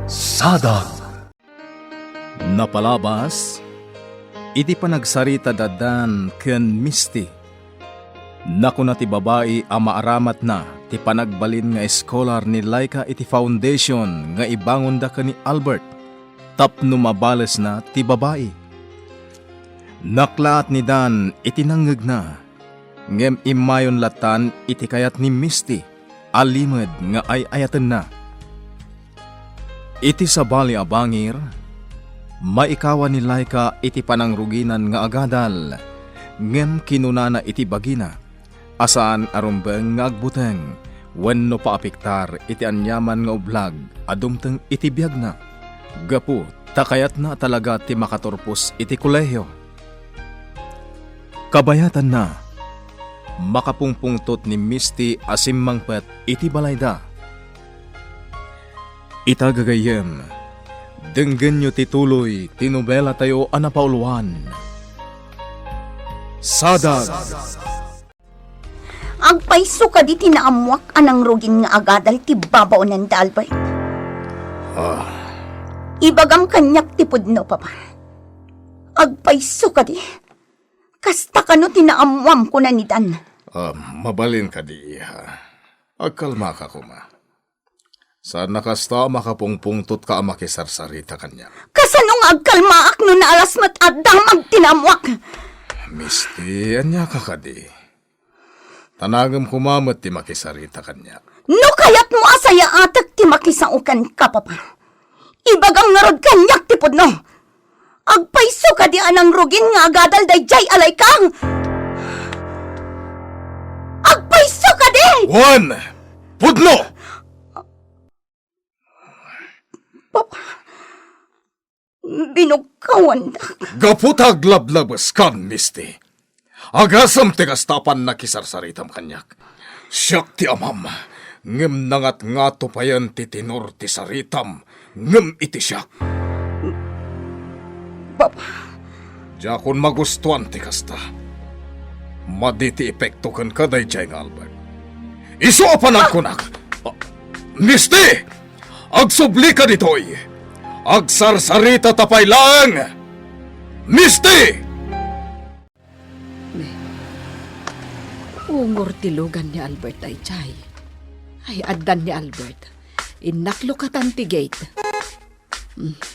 Sada napalabas, iti panagsarita dadan ken Misty. Naku na ti babae a maaramat na ti panagbalin nga eskolar ni Laika iti foundation nga ibangon da ka ni Albert. Tapno mabales na ti babae. Naklaat ni Dan iti nanggeg na. Ngem imayon latan iti kayat ni Misty. Alimod nga ay ayatan na. Iti sabali a bangir, maikawa ni Laika iti panangruginan nga agadal. Ngem kinunana iti bagina. Asaan arumbeng nga agbuteng, wenno paapiktar iti anyaman nga ublag, adumteng iti biyag na. Gapu, takayat na talaga ti makatorpos iti kolehiyo. Kabayatan na, makapungpungtot ni Misty asimmangpet iti balayda. Itagagayem, denggen nyo tituloy, tinobela tayo anapauluan. Sadag! Agpaiso ka di tinaamuak anang rugin nga agadal ti babaw ng Albert. Ibagam kanyak ti pudno, papa. Agpaiso ka di. Kasta ka no tinaamuam ko na ni Dan. Mabalin ka di, ha? Agkalma ka kuma. Saan nakasta makapungpungtot ka makisarsarita kanya? Kasanong agkalmaak no na alas mat adang magtinamuak. Misty, anya ka di. Tanagam kumamot ti makisarita kanya. No kayat mo asaya atak ti makisaukan ka, papa. Ibagam narod kanyak ti pudno. Agpaiso ka di anang rugin nga agadal dayjay alay kang. Agpaiso ka di! Juan! Pudno! Papa, binugkawan da. Gaputag lablabas kan, Misty. Agasam ti kastapan na kisarsaritam kanyak. Siyak ti amam, ngem nangat nga tupayan ti tinor ti saritam, ngem iti siyak. Papa, Jakon magustuhan ti kasta. Maditi epekto kan kaday jay nga Albert. Iso apanag kunak. Misty! Agsubli ka ditoy! Agsarsarita tapay lang! Misty! Ungor tilugan ni Albert ay chay. Ay addan ni Albert. Inaklukatan ti gate.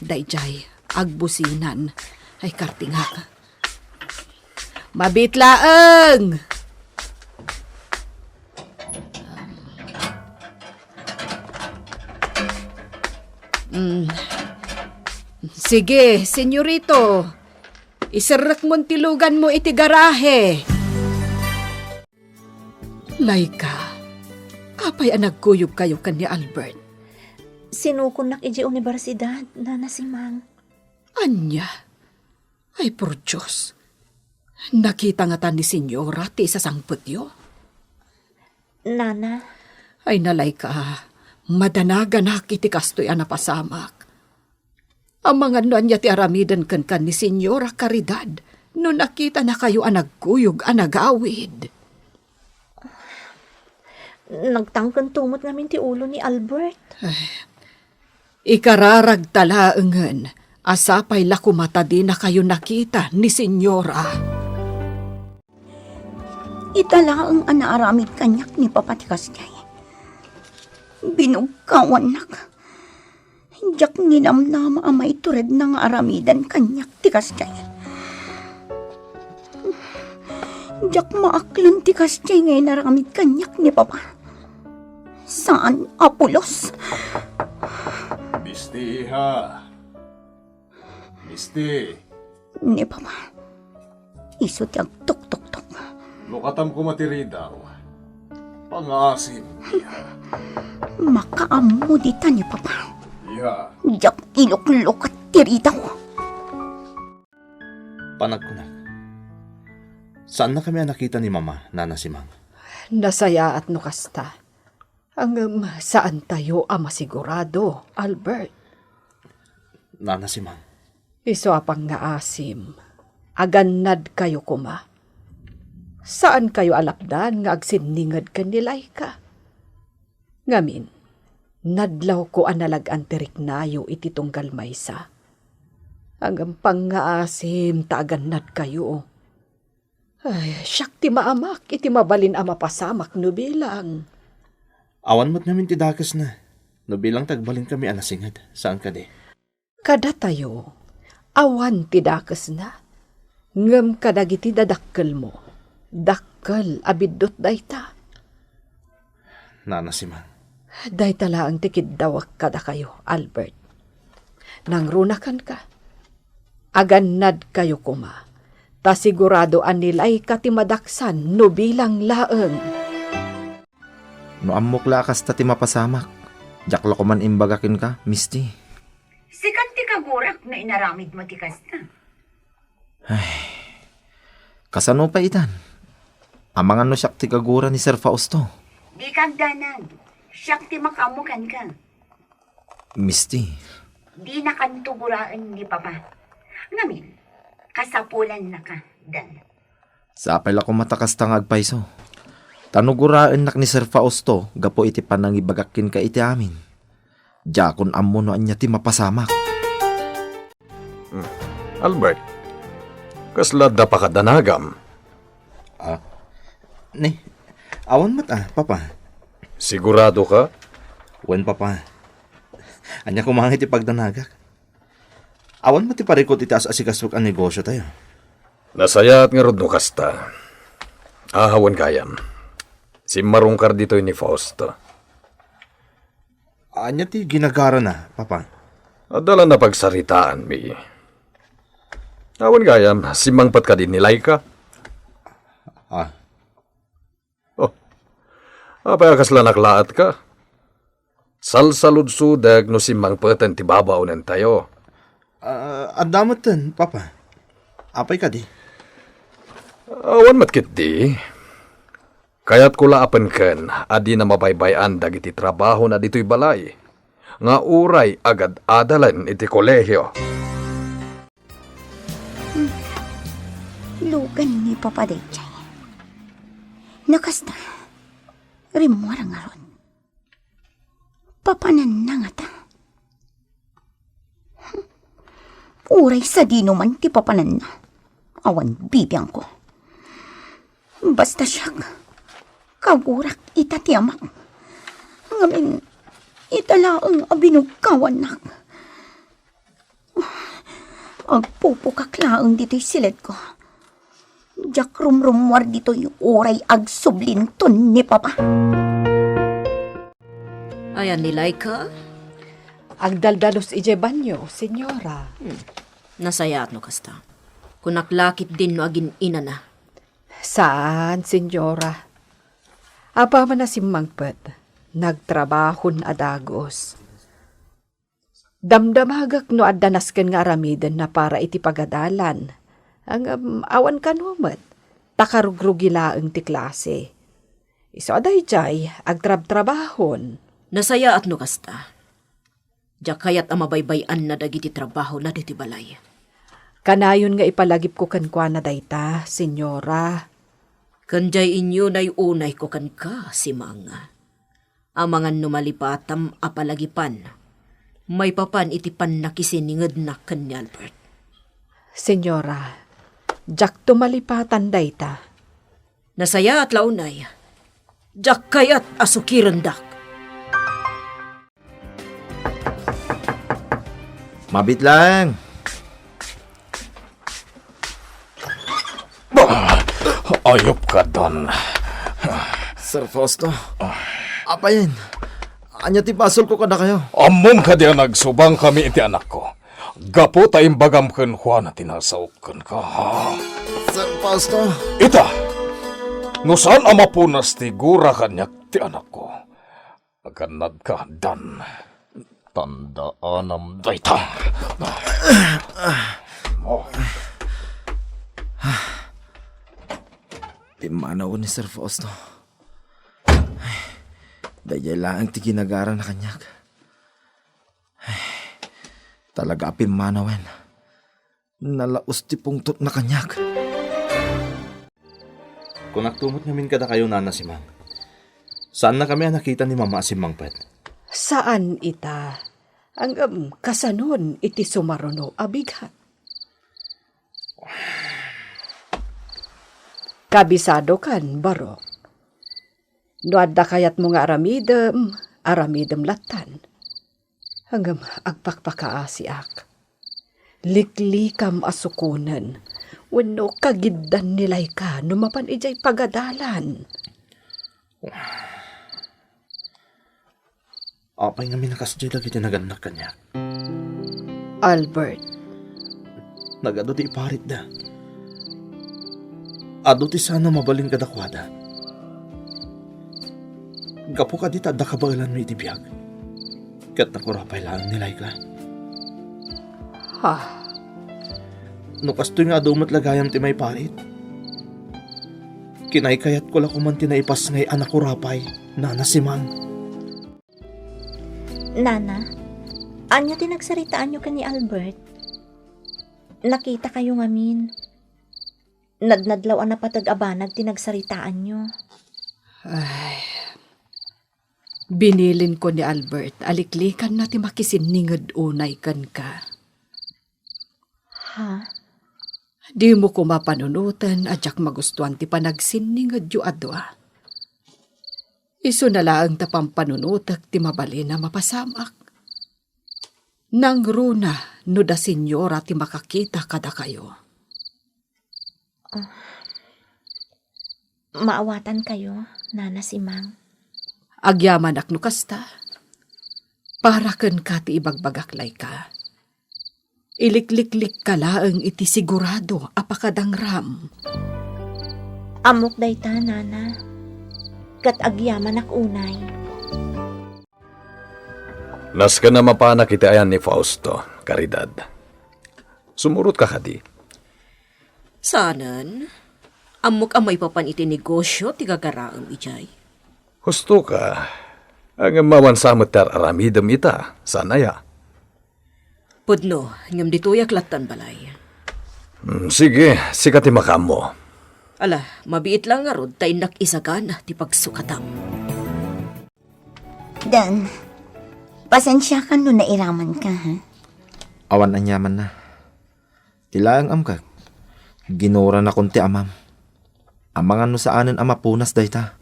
Dayjay, agbusinan. Ay kartingak. Mabitlaeng! Sige, senyorito. Isarak mong tilugan mo iti garahe. Laika, apay ang nagkuyog kayo kan ni Albert? Sinukunak iji universidad na nasimang. Anya? Ay, por Diyos. Nakita nga ta ni Senyora ti isasangput yo. Nana, Ay, nalayka, madanagan na kiti kastoy anapasamak. Ang mga nanya ti aramidan kan ni Senyora Caridad, no nakita na kayo ang nagkuyog ang nagawid. nagtangkan tumot namin ti ulo ni Albert. Ikararag talaengen, asapay lakumata di na kayo nakita ni Senyora. Italaang anaaramid kanyak ni papatikas niya. Binugkawan nak. Jak ninamnama amay tured ng aramidan kanyak tikas niya. Jak maaklan tikas niya ngayon naramid kanyak ni papa. Saan, Apulos? Misty, ha? Misty. Ni papa. Iso tiyag tuk-tuk-tuk. Lukatam ko matiri daw. Pangasim niya. Makaamu dita ni papa. Ya. Jak ilok-lok at tiritaw. Panagkunak. Saan na kami nakita ni Mama, Nana Simang? Nasaya at nukasta. Hanggang saan tayo masigurado, Albert? Nana Simang. Iso apang nga asim. Aganad kayo kuma. Saan kayo alapdan nga agsiningad kan ni Laika? Ngamin, Nadlaw ko analagan tirik nayo iti tunggal maysa. Hanggang pangaasim taganad kayo. Ay, siyak ti maamak iti mabalin ama pasamak no bilang. Awan mo't namin ti dakas na. No bilang tagbalin kami anasingad. Saan ka di? Kada tayo, awan ti dakas na. Ngem kadagiti dadakkel mo. Dakkel abidot dayta. Nanasimang. Dayta laang tikid dawak kada kayo, Albert. Nangrunakan ka. Aganad kayo kuma. Ta sigurado anilay ka ti madaksan no bilang laeng. No amok lakas ta ti mapasamak. Jakla ko man imbagakin ka, Misty. Sikan ti kagurak na inaramid mo ti kasta. Kasano pa itan? Amangan no siyak ti kagura ni Sir Fausto. Di kagdanag. Siyak ti makamukan ka. Misty, Di nakantuguraan ni Papa. Ngamin, kasapulan na ka, Dan. sapay la ko matakas tangag paiso. Tanuguraan nak ni Sir Fausto, gapo iti panangibagakin ka iti amin. Jakon ammo no anya ti mapasamak. Albert, kasla da pa kadanagam. Ne, awan mo't papa. Sigurado ka? Wen papa. Anya kumangit ti pagdanagak. Awan mo ti parikot iti as-asikasok ang negosyo tayo. Nasayat nga rod no kasta. Ahawan kayam. Si marungkar dito ni Fausto. Anya ti ginagara na, papa. Adala na pagsaritaan, mi. Awan kayam, si mangpat ka din nilay ka. Apay akasla naklaat ka. Salsalud-sudag no si mangpatan ti babaw nan tayo. Adamot ten, papa. Apay ka di. Awan matkit di. Kaya't kulaapan ken, adi na mabaybayan dagiti trabaho na dito'y balay. Nga uray agad adalan iti kolehyo. Lugan ni Papa Dayjay. Nakasta. Rimwara nga ron. Papanan na nga ta. Uray sa dino man ti papanan na. Awan bibiyang ko. Basta siyak. Kagurak itatiamak. Ngamin, italaang abinugkawan nak. Agpupukak-laang dito'y silid ko. Jak rumrumwar dito'y oray agsublinton ni Papa. Ayan nilay ka? Agdaldalos ije banyo, senyora. Nasayat no kasta. Kunaklakit din no agin ina na. Saan, senyora? Apa man na si Mangpet, nagtrabahon adagos. Damdamagak no addanasken nga aramiden na para iti pagadalan. Ang awan kanumat, takarugrugilaeng ti klase. Iso aday jay, agtrab-trabahon. Nasayat no kasta. Diyak kayat amabaybayan na dagiti trabaho na diti balay. Kanayon nga ipalagip ko kankwa na dayta, senyora. Kanjay inyo na'y unay ko kan ka, si mga. Amangan numalipatam apalagipan. May papan iti pan nakisiningad na kan ni Albert. Senyora, jak tumalipatan dayta. Nasaya at launay. Diyak kayat asukirandak. Mabit lang. Ayop ka don. Sir Fausto. Apa yan? Anya ti basol ko kada kayo. Amom ka diyan nagsubang kami iti anak ko. Gapo tayong bagam ken Juan na tinasaokan ka, ha? Sir Fausto. Ita! No saan ang mapunas ti gura kanyak ti anak ko? Aganad ka, Dan. Tandaanam dayta. Pimanaw ni Sir Fausto. Daya lang ti ginagara na kanyak. Talaga pimanawen. Nalaos ti pungtot na kanyak. Kung nagtumot namin kada kayo nanasimang. Saan na kami nakita ni Mama si Mangpet? Saan ita? Ang kasanon iti sumaruno abigat. Kabisado kan, Barok. No adda kayat mo nga aramidem latan. Hanggang agpakpakaasiak. Liklikam asukunan. Wano kagiddan nilay ka, numapan ijay pagadalan. Apay nga minakasjay lagi tinaganak kanya. Albert, Nagado ti iparit da. Ado ti sana mabaling kadakwada. Gapo ka di tada kabailan mo itibiyag. Kat nakurapay lang nilay ka. ha, No kastoy nga daw matlagayam ti may parit. Kinaykayat ko lang kuman tinaipas ngay anak ko rapay, nana si Mang. Nana, anyo tinagsaritaan nyo ka ni Albert? Nakita kayo ngamin. Nadnadlaw na patag-abanag tinagsaritaan nyo. binilin ko ni Albert, aliklikan na ti makisiningad unay kan ka. Ha? Di mo ko mapanunutan at jak magustuhan ti panagsiningad yu adwa. Iso na lang tapampanunutag ti mabali na mapasamak. Nang runa no da senyora ti makakita kada kayo. Maawatan kayo, Nana si Mang. Agyaman ak no kasta. Para ken ka ti ibagbagaklay ka. Ilikliklik ka laeng iti sigurado apakadang ram. Amok dayta, Nana. Kat agyaman ak unay. Nas ka na mapanak iti ayan ni Fausto, Caridad. Sumurot ka kadi. Sanan, amok amay papan iti negosyo ti gagaraam ijay. Husto ka. Ang mawansamot tar aramidem ita, sanaya. Pudno, ngam ditoyak latan balay. Sige, sikati makam mo. Ala, mabiit lang nga rod tayo nakisagana ti pagsukatam. Dan, pasensya ka no nairaman ka, ha? Awan anyaman na. Tilaang amkag. Ginura na kunti amam. Amangan no saanen amapunas dayta.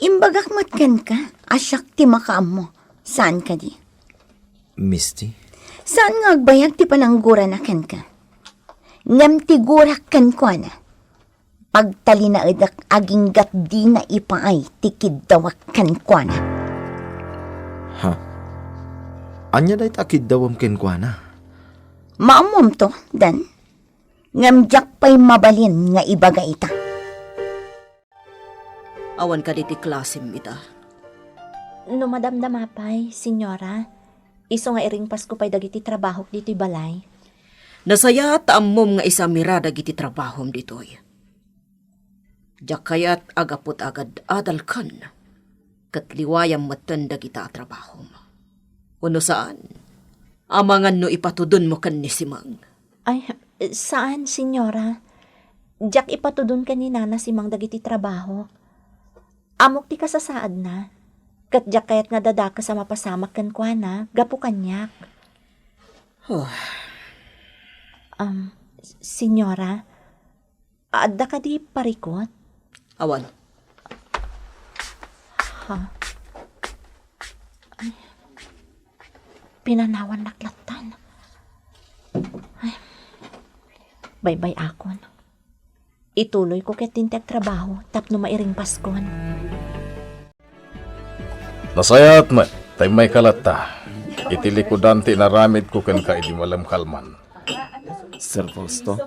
Imbagak matkan ka, asyak ti makaam mo. Saan ka di? Misty? Saan nga agbayag ti pananggura na kan ka? Ngam ti gurak kan ko na. Pagtali na edak aging gat di na ipaay tikid dawak kan ko na. Ha? Anya dayta akid dawam kenkwana. Maamom to, Dan. Ngam jak pa'y mabalin nga ibaga ita. Awan ka diti klasim ita. No madamdamapay, senyora. Iso nga iring Pasko pa'y dagiti trabaho dito'y balay. Nasaya taamom nga isa mirada giti trabahom ditoy. Diyak kayat agapot agad adal kan. Katliwayam matanda kita trabahom. Uno saan? Amangan no ipatudon mo kan ni Simang. Ay, saan, senyora? Diyak ipatudon ka ni Nana si Mang dagiti trabaho. Amok ti kasasaad na. Kat diyak kayat nga dadaka sa mapasamak kan kwa na, gapu kanyak. Senyora, adda ka di parikot? Awan. Ha? Ay, pinanawan naklatan. Ay, bye-bye akon. Ituloy ko ket tintek trabaho tapno mairing Paskon. Nasayat man, tay may kalata. Itilikudan ti naramid ko ken ka idi malam kalman. Sir Fausto?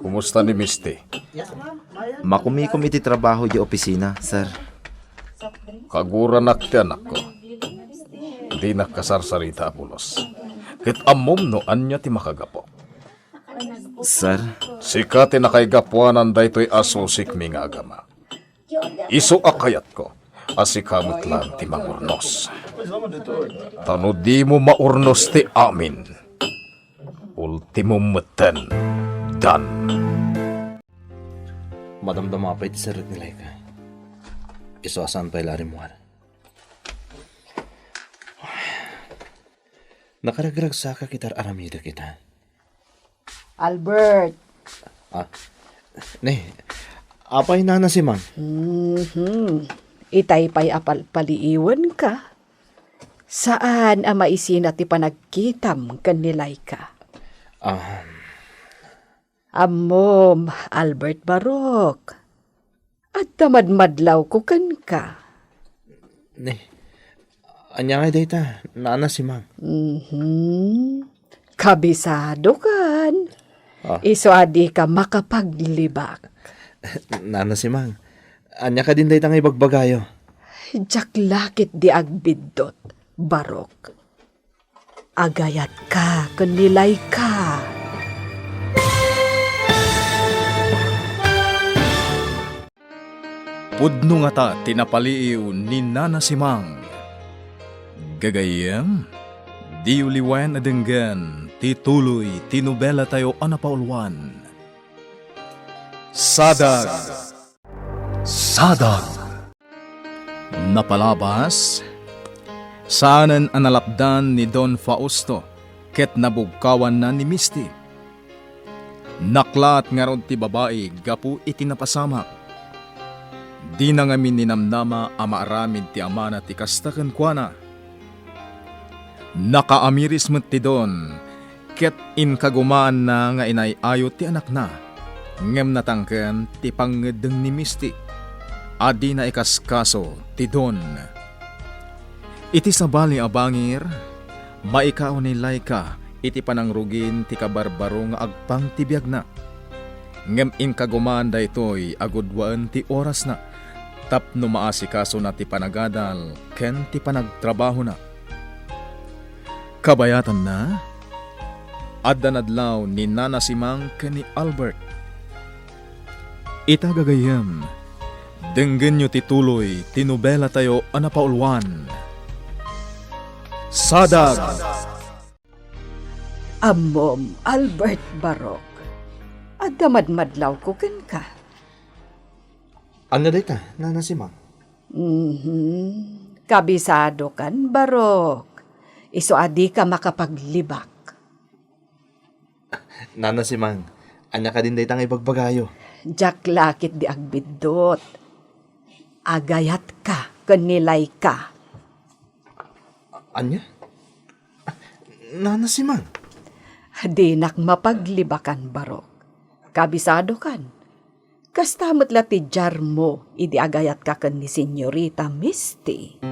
Kumusta ni Misty? Makumikom iti trabaho di opisina, sir. Kagura nakti anak ko. Di nakasarsarita apulos. Kit amom no anya ti makagapo. Sir? Sika ti nakaigapuanan daytoy asusik mi nga agama. Iso akayat ko. Asikamot lang ti mangurnos. Tano di mo maurnos ti amin. Ultimo meten. Dan. Madamdamapay ti sarit nilay ka. Iso asan pa'y larimuan. Nakaragrag sa kitar aramida kita. Albert, Ne, apay nana si Mang. itay pa'y apalpaliiwan ka. Saan ang maisin at ipanagkitam kanilay ka? Amom, Albert Barok. At tamadmadlaw ko kan ka. Ne, anya nga data, nana si Mang. Kabisado kan. Iso adi ka makapaglibak. Nana si Mang. Anya ka din data nga ibagbagayo. Jak lakit di agbidot, Barok. Agayat ka, kanilay ka. Pudno nga ta tinapaliiw ni Nana Simang. Gagayem, di uliwan adenggan, tituloy, tinubela tayo anapaulwan. Sadag! Sadag! Napalabas, saanan analapdan ni Don Fausto, ket nabugkawan na ni Misty. Naklat nga ron ti babae, gapu iti napasamak. Di na ngamin ninamnama amaaramid ti amana ti kastaken kuana. Nakaamiris met ti Don, ket inkagumaan na nga inayayo ti anak na. Ngem natangken ti pangedeng ni Misty. Adi na ikaskaso ti Don. Iti sabali abangir, maikaw ni Laika iti panangrugin ti kabarbaro nga agpang ti biag na. Ngem inkagumaan da ito'y agudwaan ti oras na. Tapno maasikaso na ti panagadal, ken ti panagtrabaho na. Kabayatan na, adda nadlaw ni Nana Simang ken ni Albert. Itagagayam, denggen nyo tituloy, tinubela tayo anapaulwan. Sadag! Amom, Albert Barok. At damadmadlaw ko kan ka. Anya data, nana si Mang. Kabisado kan, Barok. Iso adi ka makapaglibak. Nana si Mang. Anya ka din data nga ibagbagayo. Jak lakit di agbidot. Agayat ka, kanilay ka. Anya? Nana si Mang. Di nak mapaglibakan, Barok. Kabisado kan. Kastamot la ti jar mo, idi agayat ka kan ni Senyorita Misty.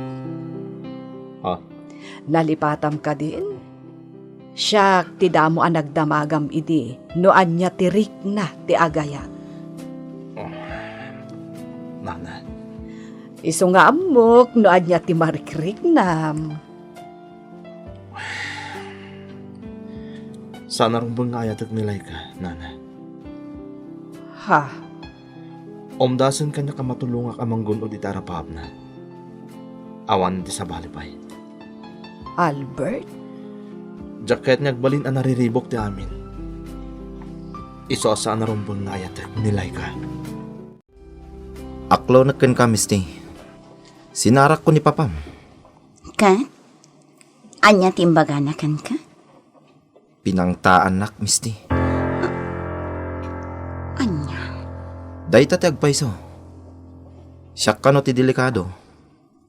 Nalipatam ka din. Siyak ti damo ang nagdamagam idi, no anya tirik na ti agayat. Nana. Iso nga amok, no anya ti marikrik nam. Sana rong bangayat at nilay ka, Nana. Ha, Omdasan kanya ka matulungak amang gunod iti arapahap na. Awan ti sa balipay. Albert? Jacket nagbalin ang nariribok ti amin. Iso asa na rumbol nga ayat nilay ka. Aklaw na ken ka, Misty. Sinarak ko ni Papam. Ka? Anya timbaga na kan ka? Pinangtaan nak, Misty. Anya? Dahita ti agpaiso. Siyak ka no ti delikado.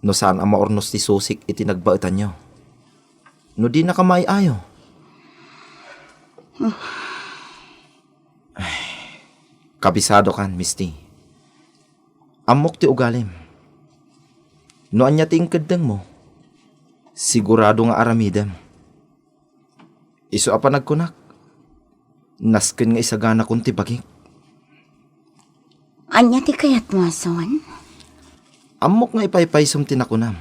No saan ang maornos ti susik iti nagbaitan nyo. No di na ka maiayo. Kabisado kan, Misty. Amok ti ugalim. No anya ti ingkadeng mo. Sigurado nga aramidem. Iso apa nagkunak. Nasken nga isagana kun ti bagik. Anya ti kayat mo asawan? Amok nga ipaypaysum tinakunam.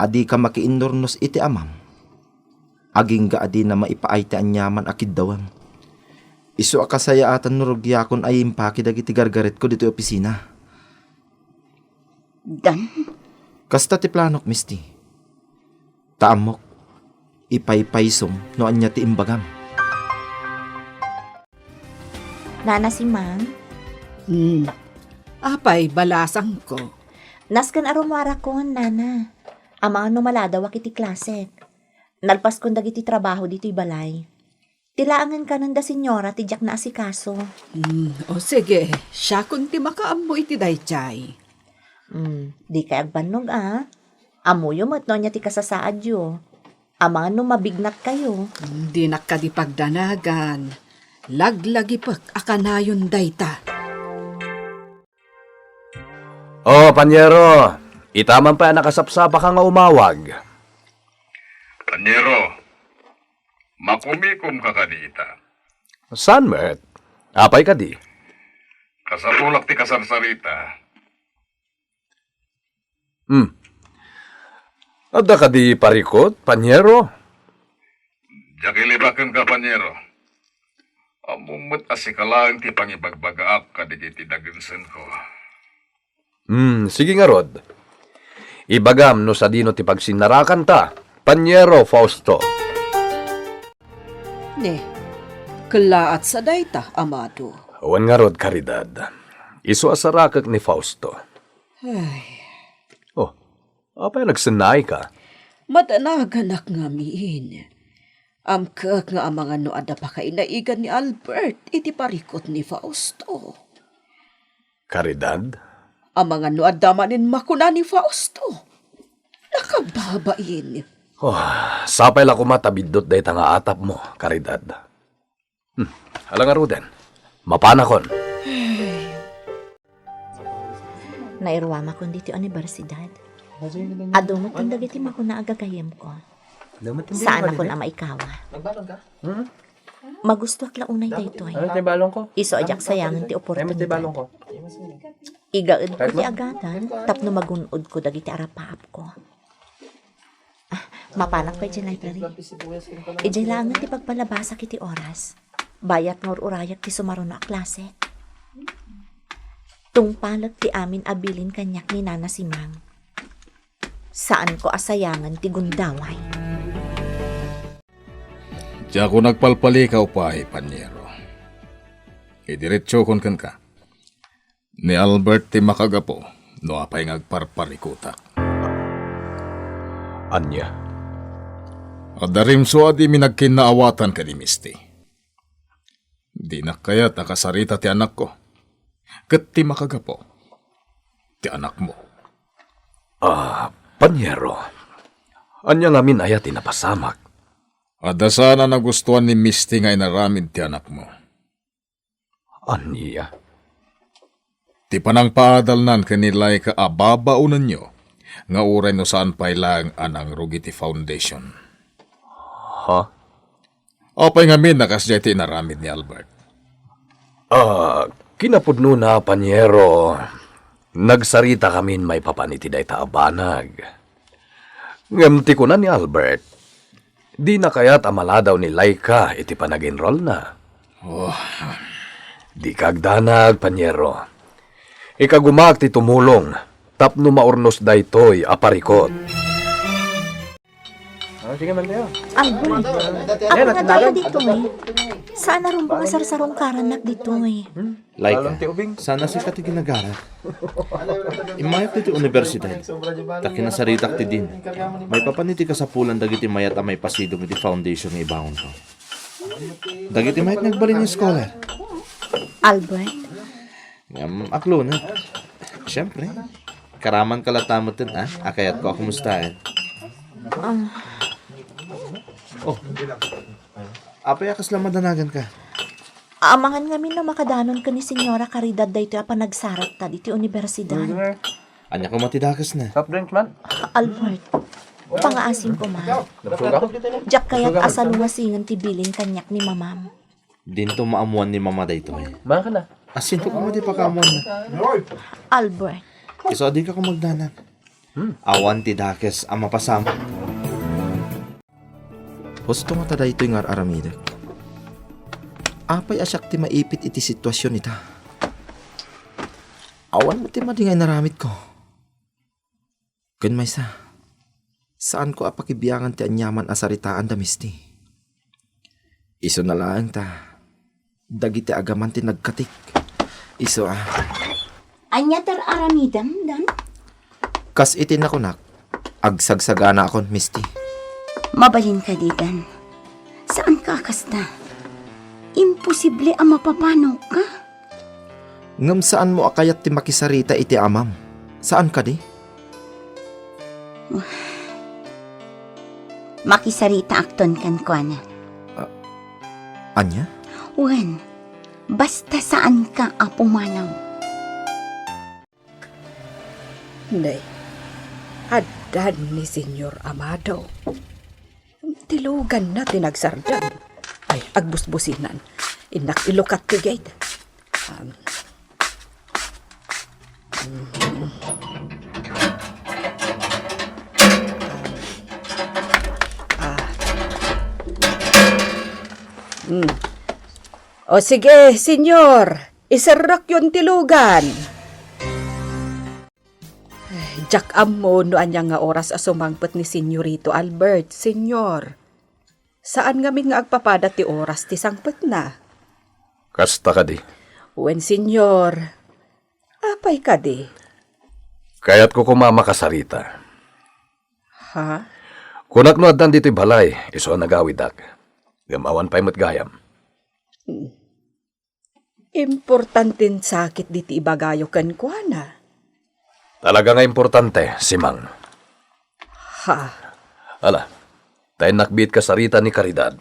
Adi ka makiinnornos iti amam. Aging ga adi na maipaay ti anyaman akid dawam. Isu akasaya atan nurugyakon ay impaki dagiti gargaret ko dito opisina. Dan? Kasta ti planok, Misty. Taamok, ipaypaysum no anya ti imbagam. Nana si Mang, Apay balasang ko. naskan arumara ko, Nana. Ama ano maladaw iti klasek. Nalpas kong dagiti trabaho dito'y balay. Tilaangan ka nanda senyora ti jak na asikaso. O sige, siya kung ti makaammo iti dayjay. Di kay agbanog Amuyo mo't no niya ti kasasaad yo. Amangan no mabignat kayo. Di nakadi pagdanagan. Laglagi pag akanayon dayta. Oh, Panyero, itaman pa nakasapsapa ka nga umawag. Panyero, makumikom ka kanita. San, Mert? Apay ka di? Kasatulak ti kasarsarita. Ada ka di parikot, Panyero? Jakilibakan ka, Panyero. Amumot asikalang ti pangibagbagaak ka di dagansan ko. Sige nga, Rod. Ibagam no sa dino ti pagsinarakan ta, Panyero Fausto. Ne, kalaat sa dayta, amado. Awan nga, Rod, Caridad. Isu asarakak ni Fausto. Oh, apay nagsanay ka? Madanaganak nga miin. Amkak nga ang mga noada pa kainaigan ni Albert, iti parikot ni Fausto. Caridad? Ang mga noada manin makuna ni Fausto. Nakababain. Oh, sapay la kumatabidot day nga atap mo, Caridad. Alang nga, Ruden. Mapanakon. Nairwama kong dito universidad. Adumot kong dagiti makuna agagayem ko. Saan ako na maikawa? Magusto ak launay daytoy. Iso ajak sayangan ti oportunidad. Igaed ko ti agatan, tapno magunod ko dagiti arapaap ko. Mapanak pa iti library. Ijailangan ti pagpalabasa kiti oras. Bayat ngor urayak ti sumaron na klase. Tungpalag ti amin abilin kanyak ni Nana Simang. Saan ko asayangan ti gundaway? Diya ko nagpalpalikaw pa, Panyero. Idiretso kon kan ka. Ni Albert ti makagapo, no apay ngagparparikutak. Anya? Adarim so adi minagkinaawatan ka ni Misty. Di na kaya nakasarita ti anak ko. Kat ti makagapo. Ti anak mo. Panyero. Anya nga minaya tinapasamak. Ada sana nagustuhan ni Misty nga inaramid ti anak mo. Anya? Ti panang paadalnan kanilay ka ababaunan nyo. Nga uray no saan pay lang anang Rugiti Foundation. Ha? Apay nga min nakasya ti inaramid ni Albert. Kinapudno na, Panyero. Nagsarita kami may papaniti day taabanag. Ngamti ko na ni Albert. Di na kaya't amala daw ni Laika iti pa nag-enroll na. Di kagdanag, Panyero. Ikagumak ti tumulong. Tapno maurnos daytoy aparikot. Albert, ako nga tayo dito Saan na rin mga sarsarong karanak dito Laika, sana si kati ginagara. Imayap ti universidad. Taki na saritak ti din. May papaniti ka sa pulan dagiti mayat a may pasidong iti foundation nga ibangon ko. Dagiti mayat nagbalin yung scholar. Albert, Aklo na. Siyempre. Karaman kalatamot din, akayat ko akumustahin. Apay akas lang madanagan ka. amangan ngamin na makadanon ka ni Senyora Caridad dayto apa nagsarat ta diti universidad. Anya ko matidakas na. Albert, pangaasim ko Diyak kaya't asalungasingan ti bilin kanyak ni mamam. Dinto maamuan ni mama dayto Asin ko mo di pa kaamuan na. Albert, Iso di ka ko magdanak. Awan ti dakes ang mapasama. Gusto nga tada ito yung aramidak. Apay asyak ti maipit iti sitwasyon ita. Awan mo ti madingay naramit ko. Kun may saan ko apakibiyangan ti anyaman asaritaan da Misty. Iso na lang ta. Dagiti agaman ti nagkatik. Iso Anya tar aramidam, dan? Kas iti nakunak. Agsagsagana akon, Misty. Mabalin ka, Digan. Saan ka kasta? Imposible ang mapapanaw ka. Ngam saan mo akayat ti makisarita iti amam? Saan ka di? Makisarita akton kan kuana. Anya? Wen, basta saan ka apumanaw. Nay, adan ni Senyor Amado. Tilugan na tinagsardan. Ay, agbusbusinan. Inak ilukat ti gate. O sige, senyor. Isarak yung tilugan. Jack amo no anya nga oras asumangpet ni Senyorito Albert, senyor. Saan ngamin nga agpapada ti oras ti sangpet na? Kasta ka di. Wen, senyor. Apay ka di? Kaya't ko kumama kasarita. Ha? Kunak no adan dito'y balay, iso nagawidak. Gamawan pa'y matgayam. Importantin sakit diti ibagayo kan kuana. Talaga nga importante, Simang. Ha? Ala, tayo nakbit kasarita ni Caridad.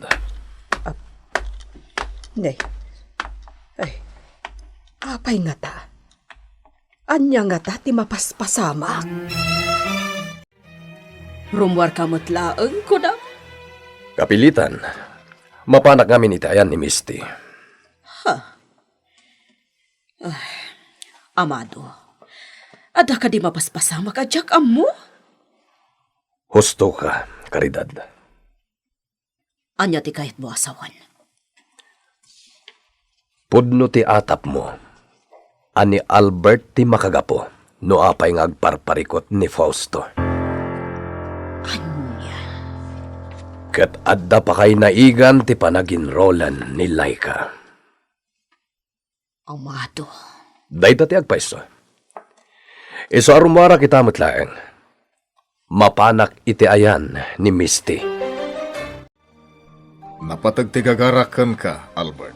Nay. Ay. Apay nga ta. Anya nga ta ti mapaspasama. Rumwar ka mutlaang ko na. Kapilitan, mapanak ngamin itayan ni Misty. Amado, ada ka di mapaspasama ka, Jack, amo? Husto ka, Caridad. Anya ti kahit mo asawan. Pudno ti atap mo. Ani Albert ti makagapo, no apay nga agparparikot ni Fausto. Anya. Kat adda pa kay naigan ti panaginrolan ni Laika. Amado. Dayta ti agpaiso. Iso arumara kita matlaeng. Mapanak iti ayan ni Misty. Napatagtigagarakan ka, Albert.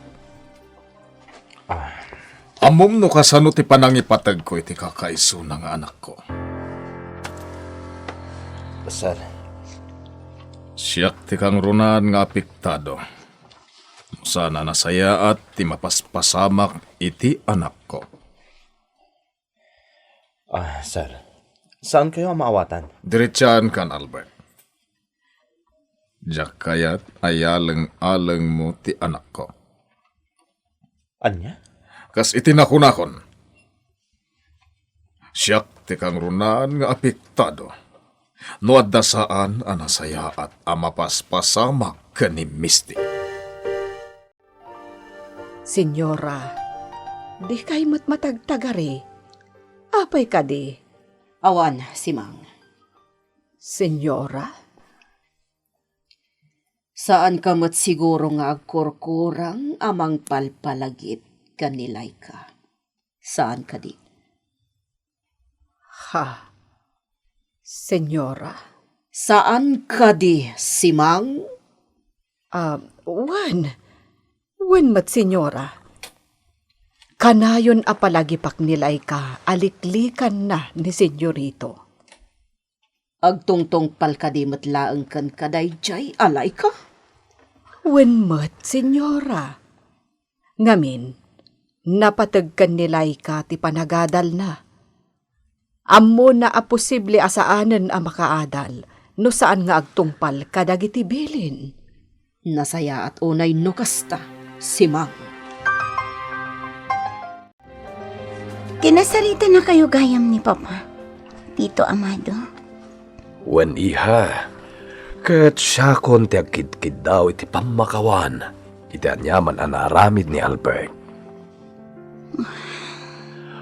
Amom no kasano ti panangipatag ko iti kakaiso ng anak ko. Sir, Siyak ti kang runan nga apektado. Sana nasaya at ti mapaspasamak iti anak ko. sir, saan kayo maawatan? Diretsaan kan, Albert. Diyak kayat ayalang-alang mo ti anak ko. Anya? Kas itinakon. Siyak ti kang runan nga apektado. No adda saan anasaya at amapaspasamak ka ni Misty. Senyora, di kay matagtagari. Apay ka di? Awan, Simang. Senyora? Saan ka mat siguro nga agkurkurang amang palpalagip kanilay ka? Saan ka di? Ha? Senyora? Saan ka di, Simang? Wen mat senyora. Kanayon apalagipak nilay ka, aliklikan na ni senyorito. Agtungtong palkadimat laeng kan kadayjay, alay ka? Wen mat senyora. Ngamin, napatagkan nilay ka ti panagadal na. Ammo na aposible asaanan ang makaadal, no saan nga agtungpal kadagiti bilin. Nasaya at unay nukasta, Simang. Kinasarita na kayo gayam ni Papa, Tito Amado. Wen iha, kat siya kon ti agkid-kid daw iti pamakawan, iti anyaman anaramid ni Albert.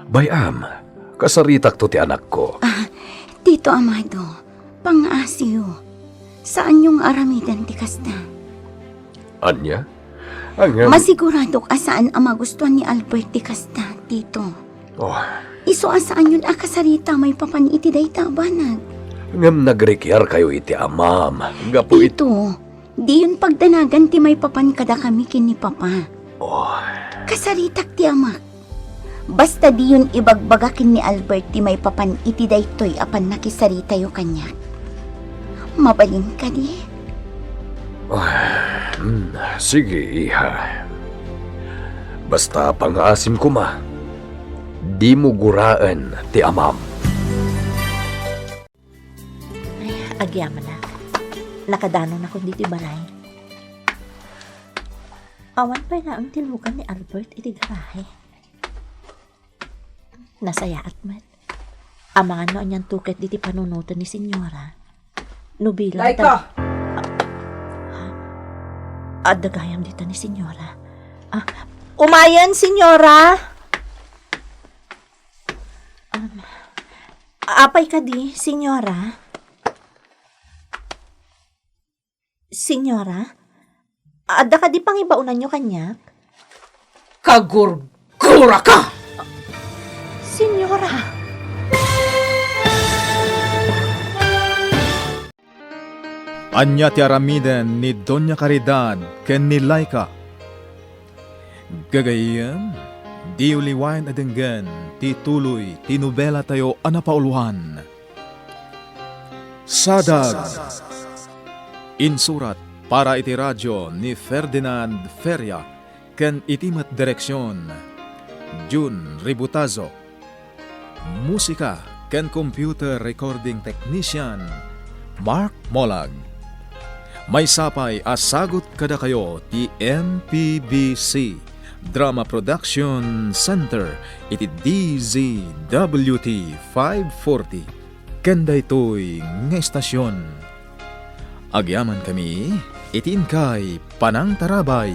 Bayam, kasaritak to ti anak ko. Tito Amado, pang-asiyo, saan yung aramidan ti kasta? Anya? Ang Masigurado ka saan ang magustuhan ni Albert ti kasta, Tito. Oh, Iso asaan yun akasarita may papan iti dayta banag. Ngam nagrekyar kayo iti amam. Gapu it... Dito, di yun pagdanagan ti may papan kada kami kini papa. Oh, Kasaritak ti amak. Basta di yun ibagbagakin ni Albert ti may papan iti daytoy apan nakisarita yo kanya. Mabalin ka di. sige, iha. Basta pang-asim ko ma. Di mo guraan ti amam. Agyaman na. Nakadanon ako dito balay. Awan pa na ang tilukan ni Albert iti garahe. Nasayaat mat. Amangan no anyan tuket diti panunutan ni Senyora. Nubila. Laika! Adagayam dito ni Senyora. Umayan, Senyora! Apay ka di, Senyora? Senyora? Ada ka di pang ibaunan nyo kanyak? Kagurgura ka! Senyora! Anya ti aramiden ni Doña Caridad ken ni Laika. Gagayem, di uliwain adenggan ti tuloy ti nobela tayo anapauluhan. Sadag. Insurat para iti radyo ni Ferdinand Feria ken itimat direksyon Jun Ributazo. Musika ken computer recording technician Mark Molag. May sapay asagot kada kayo ti MPBC Drama Production Center iti DZWT 540 ken daytoy nga estasyon. Agyaman kami, itin kay Panang Tarabay,